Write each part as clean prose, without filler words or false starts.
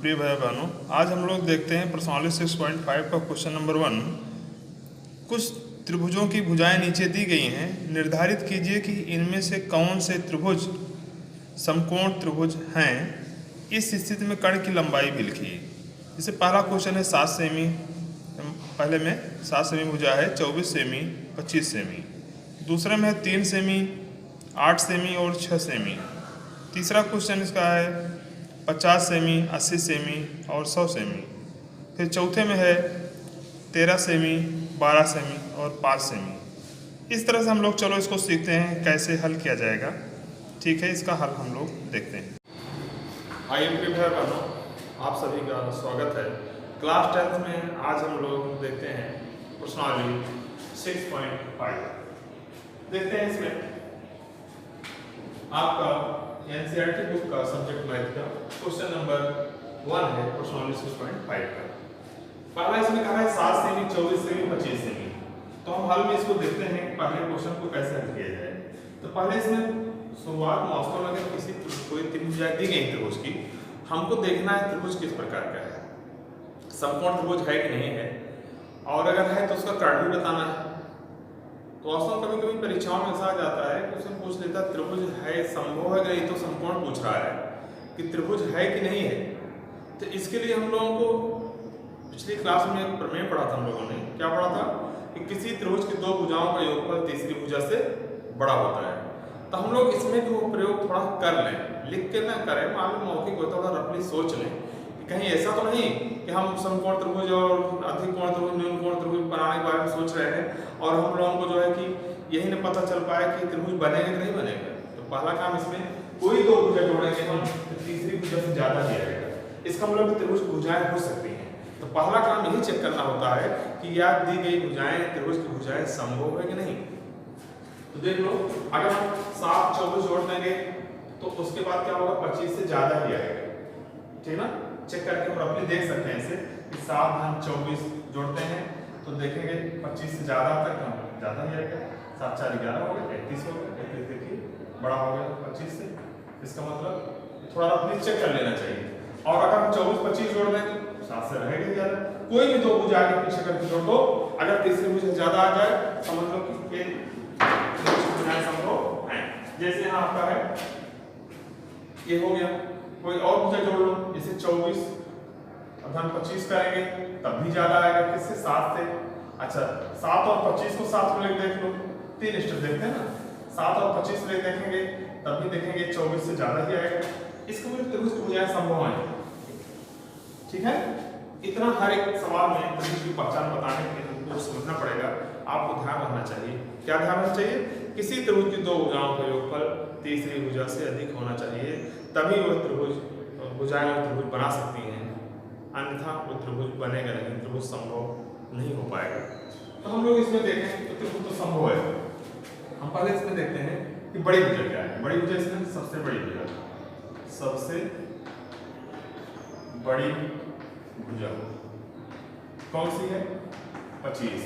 प्रिय भाई बहनों, आज हम लोग देखते हैं प्रश्नावली 6.5 का क्वेश्चन नंबर 1। कुछ त्रिभुजों की भुजाएं नीचे दी गई हैं। निर्धारित कीजिए कि इनमें से कौन से त्रिभुज समकोण त्रिभुज हैं। इस स्थिति में कर्ण की लंबाई भी लिखिए। जैसे पहला क्वेश्चन है 7 सेमी, पहले में 7 सेमी भुजा है, 24 सेमी, 25 सेमी। दूसरे में है 3 सेमी, 8 सेमी और 6 सेमी। तीसरा क्वेश्चन इसका है 50 सेमी, 80 सेमी और 100 सेमी। फिर चौथे में है 13 सेमी, 12 सेमी और 5 सेमी। इस तरह से हम लोग चलो इसको सीखते हैं कैसे हल किया जाएगा। ठीक है, इसका हल हम लोग देखते हैं। आइए प्रिय भाई बहनों, आप सभी का स्वागत है। क्लास 10th में आज हम लोग देखते हैं प्रश्नावली 6.5। देखते हैं इसमें आपका एनसीईआरटी बुक का सब्जेक्ट मैथ का क्वेश्चन नंबर 1 है प्रश्नावली 6.5 का। पहला इसमें कहा है 7 सेमी, 24 सेमी, 25 सेमी। तो हम हल में इसको देखते हैं पहले क्वेश्चन को कैसे हल किया जाए। तो पहले इसमें शुरुआत में वास्तव में अगर किसी कोई त्रिभुज दी गई त्रिभुज की, हमको देखना है त्रिभुज किस प्रकार का है, समकोण त्रिभुज है कि नहीं है, और अगर है तो उसका कर्ण भी बताना है। तो वास्तव कभी कभी परीक्षाओं में ऐसा आ जाता है कि उसमें पूछ लेता है त्रिभुज है, संभव है कि नहीं, तो समकोण पूछ रहा है कि त्रिभुज है कि नहीं है। तो इसके लिए हम लोगों को पिछली क्लास में एक प्रमेय पढ़ा था। हम लोगों ने क्या पढ़ा था कि किसी त्रिभुज की दो भुजाओं का योगफल तीसरी भुजा से बड़ा होता है। तो हम लोग इसमें भी वो प्रयोग थोड़ा कर लें, लिख के ना करें, मालूम मौखिक होता थोड़ा रफली सोच लें कि कहीं ऐसा तो नहीं कि हम समकोण त्रिभुज और अधिक कोण त्रिभुज, न्यून कोण त्रिभुज बनाने के बारे में सोच रहे हैं और हम लोगों को जो है कि यही नहीं पता चल पाया कि त्रिभुज बनेगा कि नहीं बनेगा। तो पहला काम इसमें कोई दो भुजा जोड़ेंगे हम तो तीसरी भुजा से ज्यादा दिया जाएगा, इसका मतलब त्रिभुज की भुजाएं हो सकती हैं। तो पहला काम यही चेक करना होता है कि या दी गई भुजाएं त्रिभुज की भुजाएं संभव है कि नहीं। तो देख लो, अगर हम 7 24 जोड़ देंगे तो उसके बाद क्या होगा, 25 से ज्यादा ही आएगा। ठीक ना, चेक करके हम रफली देख सकते हैं इसे कि 7 धन 24 जोड़ते हैं तो देखेंगे 25 से ज्यादा तक हम ज्यादा ही आएगा। 7 4 11 हो गया, 31 हो गया, 31 देखिए बड़ा हो गया 25 से। इसका मतलब थोड़ा रफली चेक कर लेना चाहिए। और अगर हम 24 25 जोड़ देंगे 7 से रहेगा ज्यादा। कोई भी दो भुजा आगे पीछे करके जोड़ दो, अगर तीसरी भुजा ज्यादा आ जाए समझ लो कि ये संभव है। जैसे यहाँ आपका है ये हो गया, कोई और भुजा जोड़ लो, जैसे 24 धन 25 करेंगे तब भी ज्यादा आएगा, किससे, 7 से। अच्छा, 7 और 25 को साथ में देख लो, 3 स्टेप देखते हैं ना, 7 और 25 में देखेंगे तब भी देखेंगे 24 से ज्यादा ही आएगा। इसको भी त्रिभुज की भुजाएं संभव है। ठीक है, इतना हर एक सवाल में त्रिभुज की पहचान बताने के लिए हमको समझना पड़ेगा। आपको ध्यान रखना चाहिए, क्या ध्यान रखना चाहिए, किसी त्रिभुज की दो भुजाओं का योगफल तीसरी भुजा से अधिक होना चाहिए, तभी वह त्रिभुज भुजाएं और त्रिभुज बना सकती हैं, अन्यथा वो त्रिभुज बनेगा नहीं, त्रिभुज संभव नहीं हो पाएगा। तो हम लोग इसमें देखें तो त्रिभुज तो संभव है। हम पहले इसमें देखते हैं कि बड़ी भुजा क्या है। बड़ी भुजा इसमें सबसे बड़ी भुजा, सबसे बड़ी भुजा कौन सी है, 25।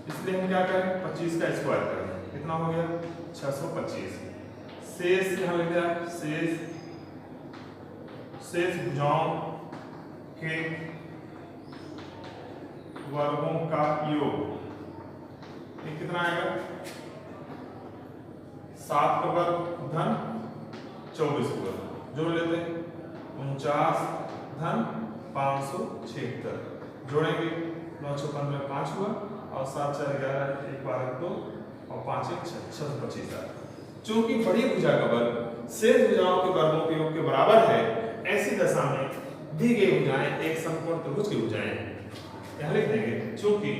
इसलिए हम क्या करें, 25 का स्क्वायर करें, कितना हो गया 625। शेष यहाँ लिख दिया, शेष भुजाओं के वर्गों का योग, ये कितना आएगा, 7 का वर्ग धन 24 का वर्ग, जोड़ लेते हैं 49 धन 576, जोड़ेंगे 9 6 15 5 हुआ और 7 4 11 1 12 2 और 5 1 6 625 आया। चूंकि बड़ी भुजा का वर्ग शेष भुजाओं के वर्गों के योग के बराबर है, ऐसी दशा में दी गई भुजाएं एक समकोण त्रिभुज की भुजाएं हैं। यहाँ लिख देंगे चूंकि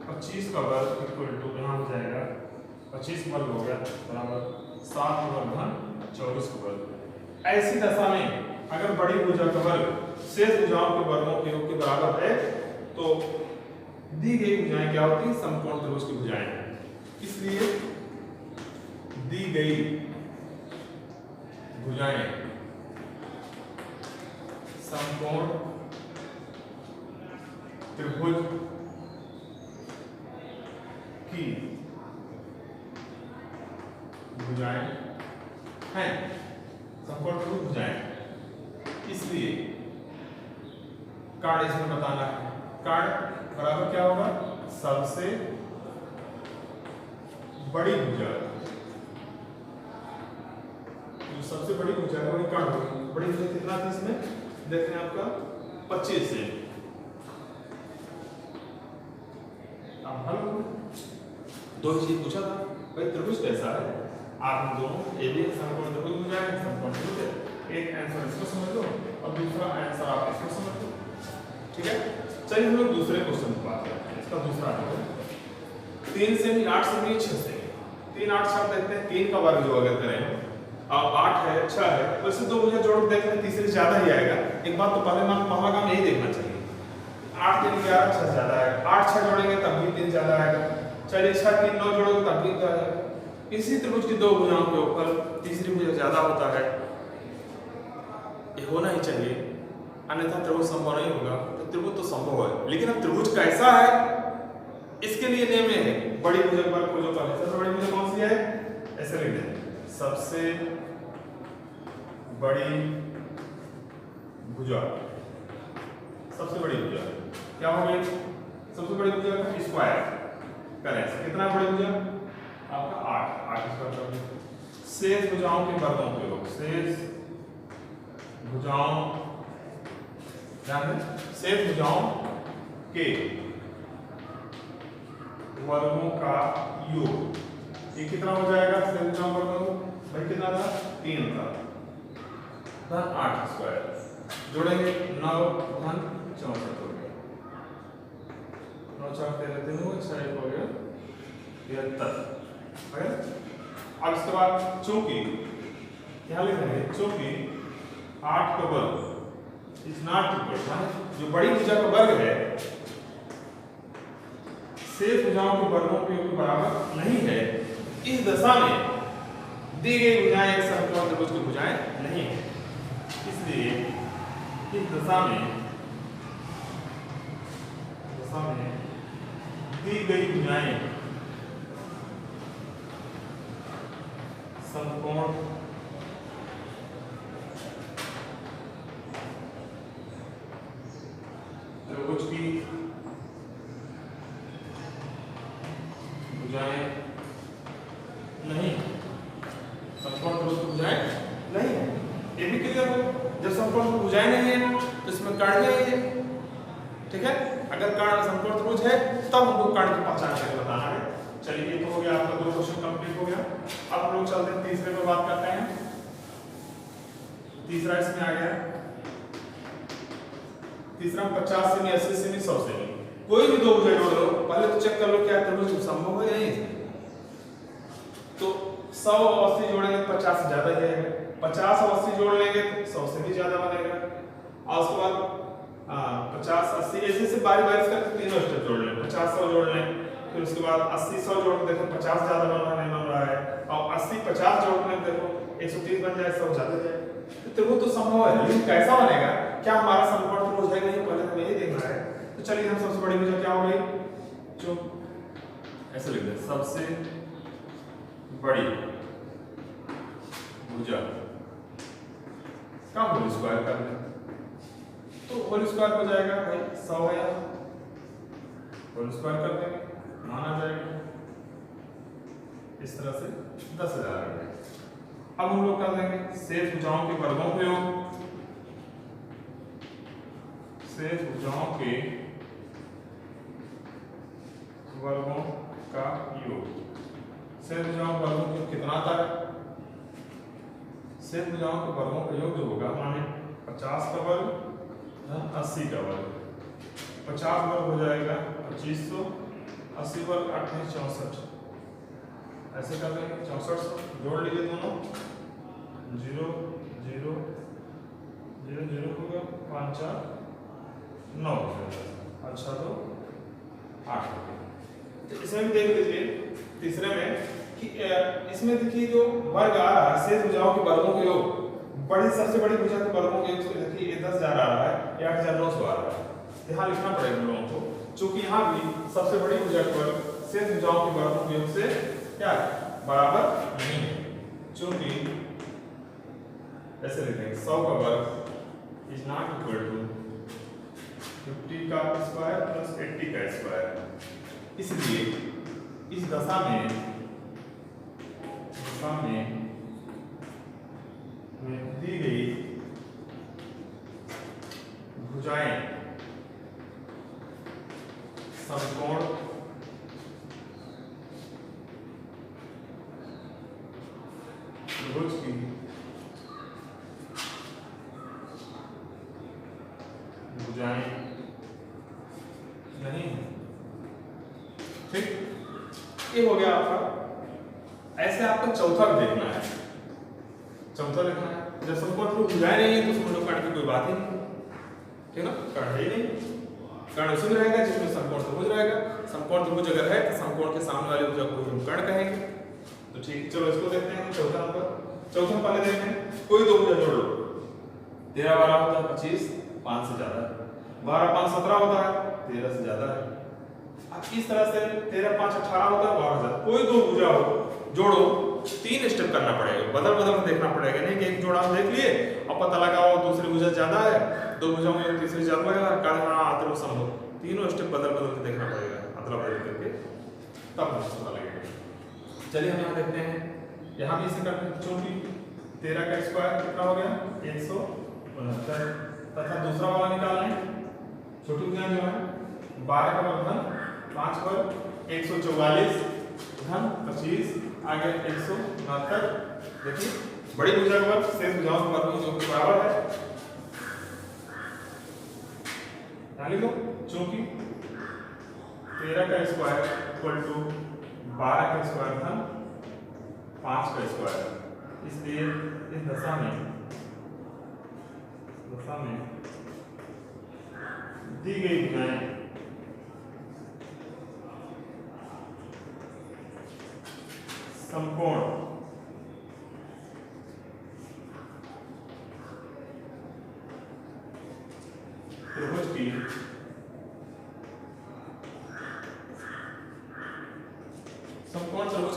25 का वर्ग इक्वल टू यहाँ हो जाएगा 25 वर्ग हो गया बराबर 7 वर्ग धन 24 का वर्ग। ऐसी दशा में अगर बड़ी भुजा का वर्ग शेष भुजाओं के वर्गों के योग के बराबर है तो दी गई भुजाएं क्या होती है, समकोण त्रिभुज की भुजाएं। इसलिए दी गई भुजाएं समकोण त्रिभुज की भुजाएं हैं, समकोण त्रिभुज भुजाएं। इसलिए कार्ड इसमें बताना है। कार्ड बराबर क्या होगा, सबसे बड़ी भुजा, जो सबसे बड़ी भुजा है वही कार्ड होगी। बड़ी भुजा कितना थी इसमें, देखते हैं आपका 25 से। अब हल दो ही चीज पूछा था भाई, त्रिभुज कैसा है, आप दोनों ए बी समकोण त्रिभुज हो जाएगा, समकोण त्रिभुज है। एक आंसर इसको समझ लो और दूसरा आंसर आप इसको समझ लो, ठीक है। चलिए हम लोग दूसरे क्वेश्चन की बात करते हैं। इसका दूसरा है 3 सेमी 8 सेमी 6 सेमी। 3 8 7 देखते हैं, 3 का वर्ग जो अगर करें और 8 है 6 है, वैसे दो भुजा जोड़ देख लें, तीसरी ज्यादा ही आएगा। एक बात तो पहले काम यही देखना चाहिए, 8 3 11 6 ज्यादा आएगा, 8 6 जोड़ेंगे तब भी 3 ज्यादा आएगा। चलिए 6 3 9 जोड़ोगे तब भी 2 आएगा। इसी त्रिभुज की दो भुजाओं के ऊपर तीसरी भुजा ज्यादा होता है, ये होना ही चाहिए, अन्यथा त्रिभुज संभव नहीं होगा। तो त्रिभुज तो संभव है, लेकिन अब त्रिभुज कैसा है इसके लिए नियम है, बड़ी भुजा पर खोजो। पहले सबसे बड़ी भुजा कौन सी है, ऐसे लिख दें, सबसे बड़ी भुजा, सबसे बड़ी भुजा क्या हो गई, सबसे बड़ी भुजा का स्क्वायर करें। कितना बड़ी भुजा आपका 8 स्क्वायर कर दें। शेष भुजाओं के वर्गों के योग, शेष भुजाओं ध्यान दें, शेष भुजाओं के वर्गों का योग, ये कितना हो जाएगा, शेष भुजाओं का वर्ग भाई कितना था 3 था, धन 8 स्क्वायर जोड़ेंगे 9 धन 64 हो गया, 9 4 13 3 हो 6 हो गया 73। अब इसके बाद चूंकि क्या लिखेंगे, चूंकि 8 का वर्ग इज नॉट इक्वल, जो बड़ी भुजा का वर्ग है शेष भुजाओं के वर्गों के बराबर नहीं है, इस दशा में दी गई भुजाएं एक समकोण त्रिभुज की भुजाएं नहीं है। इसलिए इस दशा में दी गई भुजाएं समकोण त्रिभुज की भुजाएं नहीं, समकोण त्रिभुज की भुजाएं नहीं है, ये भी क्लियर हो। जब समकोण भुजाएं नहीं है तो इसमें कर्ण नहीं है, ठीक है। अगर कर्ण समकोण त्रिभुज है तब हमको कर्ण की पहचान करके बताना है। चलिए ये तो हो गया आपका 2 क्वेश्चन कंप्लीट हो गया। अब हम लोग चलते हैं तीसरे पर बात करते हैं। तीसरा इसमें आ गया, तीसरा 50 सेमी 80 सेमी 100 सेमी, कोई भी दो भुजा जोड़ लो, पहले तो चेक कर लो क्या त्रिभुज संभव है या नहीं। तो 100 और 80 जोड़ेंगे 50 से ज्यादा ही आएगा, 50 और 80 जोड़ लेंगे तो 100 से भी ज्यादा बनेगा। और उसके बाद 50 80 ऐसे से बारी बारी करके तीनों स्टेप जोड़ लें, 50 100 जोड़ लें, फिर उसके बाद 80 100 जोड़ के देखो 50 ज्यादा बन रहा है नहीं बन रहा है, और 80 50 जोड़ के देखो 130 बन जाए, 100 ज्यादा जाए। तो त्रिभुज तो संभव है, लेकिन कैसा बनेगा, क्या हमारा समकोण त्रिभुज है नहीं, पहले हमें ये देखना है। तो चलिए हम सबसे बड़ी भुजा क्या हो गई, जो ऐसे लिख दें, सबसे बड़ी भुजा का होल स्क्वायर कर दें, तो होल स्क्वायर हो जाएगा भाई 100 है, होल स्क्वायर कर देंगे माना जाएगा, इस तरह से 10,000 आ गया। अब हम लोग कर देंगे शेष भुजाओं के वर्गों के योग, शेष भुजाओं के वर्गों का योग, शेष भुजाओं के वर्गों का कितना आता है, शेष भुजाओं के वर्गों का योग जो होगा माने 50 का वर्ग 80 का वर्ग, 50 वर्ग हो जाएगा 2500, 80 वर्ग 8 64, ऐसे कर देंगे 6400 जोड़ लीजिए दोनों, 0 0 0 0 होगा 5 4 9 हो जाएगा, अच्छा तो 8 हो गया। तो इसमें भी देख लीजिए तीसरे में कि इसमें देखिए जो वर्ग आ रहा है शेष भुजाओं के वर्गों के योग, बड़ी सबसे बड़ी भुजा के वर्गों के योग से देखिए 10,000 आ रहा है, 8,900 आ रहा है, ध्यान लिखना पड़ेगा लोगों को, क्योंकि यहाँ भी सबसे बड़ी भुजा के वर्ग शेष भुजाओं के वर्गों के योग से क्या बराबर नहीं है, क्योंकि ऐसे लिखेंगे 100 का वर्ग इज नॉट इक्वल टू 50 का स्क्वायर प्लस 80 का स्क्वायर। इसलिए इस दशा में दी गई भुजाएं समकोण त्रिभुज की भुजाएं नहीं है। ठीक, ये हो गया आपका। ऐसे आपको चौथा देखना है, चौथा लिखना है। जब समकोण त्रिभुज भुजाएं नहीं है तो समकोण काट की कोई बात ही नहीं, ठीक है ना, कर्ण है ही नहीं। कर्ण उसी में रहेगा जिसमें समकोण त्रिभुज रहेगा। समकोण त्रिभुज अगर है तो समकोण के सामने वाले भुजा को हम कर्ण कहेंगे। तो ठीक, चलो इसको देखते हैं। चौथा नंबर, चौथा पहले देखते हैं। कोई दो भुजा जोड़ लो। 13 12 होता है 25, 5 से ज्यादा है। 12 5 17 होता है, 13 से ज्यादा है। अब इस तरह से 13 5 18 होता है, 12 से। कोई दो भुजा हो जोड़ो, 3 स्टेप करना पड़ेगा, बदल बदल के देखना पड़ेगा। नहीं कि एक जोड़ा हम देख लिए और पता लगाओ दूसरी भुजा ज्यादा है, दो भुजाओं में तीसरी ज्यादा लगेगा, कारण हां आतरो संभव। तीनों स्टेप बदल बदल के देखना पड़ेगा, अदला बदल करके, तब हमें पता लगेगा। चलिए हम यहाँ देखते हैं। यहाँ भी इसे करते हैं। चूंकि 13 का स्क्वायर कितना हो गया 169, तथा दूसरा वाला निकालना है। छोटी भुजा जो है 12 का वर्गमूल 5 पर 144 धन 25 आगे 169। देखिए बड़ी भुजा का वर्ग शेष भुजाओं का वर्गमूल जो कि बराबर है, यहाँ लिख लो। चूंकि 13 का स्क्वायर इक्वल टू 12 का स्क्वायर धन 5 का स्क्वायर, इसलिए इस दशा में दी गई भुजाएं समकोण त्रिभुज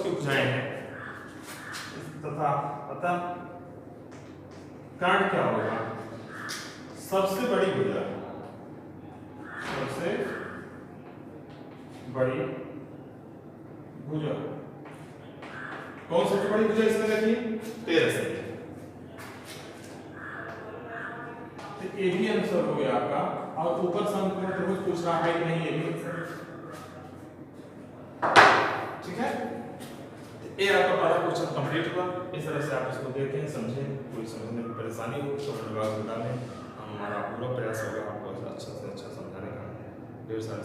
की भुजाएं हैं तथा अतः कर्ण क्या होगा, सबसे बड़ी भुजा, सबसे बड़ी भुजा। कौन सबसे बड़ी भुजा इसमें देखिए 13 से, तो ये भी आंसर हो गया आपका। और ऊपर समकोण त्रिभुज पूछ रहा है कि नहीं, ये भी ठीक है। ये आपका पहला क्वेश्चन कंप्लीट हुआ। इस तरह से आप इसको देखें, समझें, कोई समझने में परेशानी हो तो कमेंट बॉक्स में डालें। हमारा पूरा प्रयास होगा आपको अच्छा से अच्छा समझाने का। ढेर सारे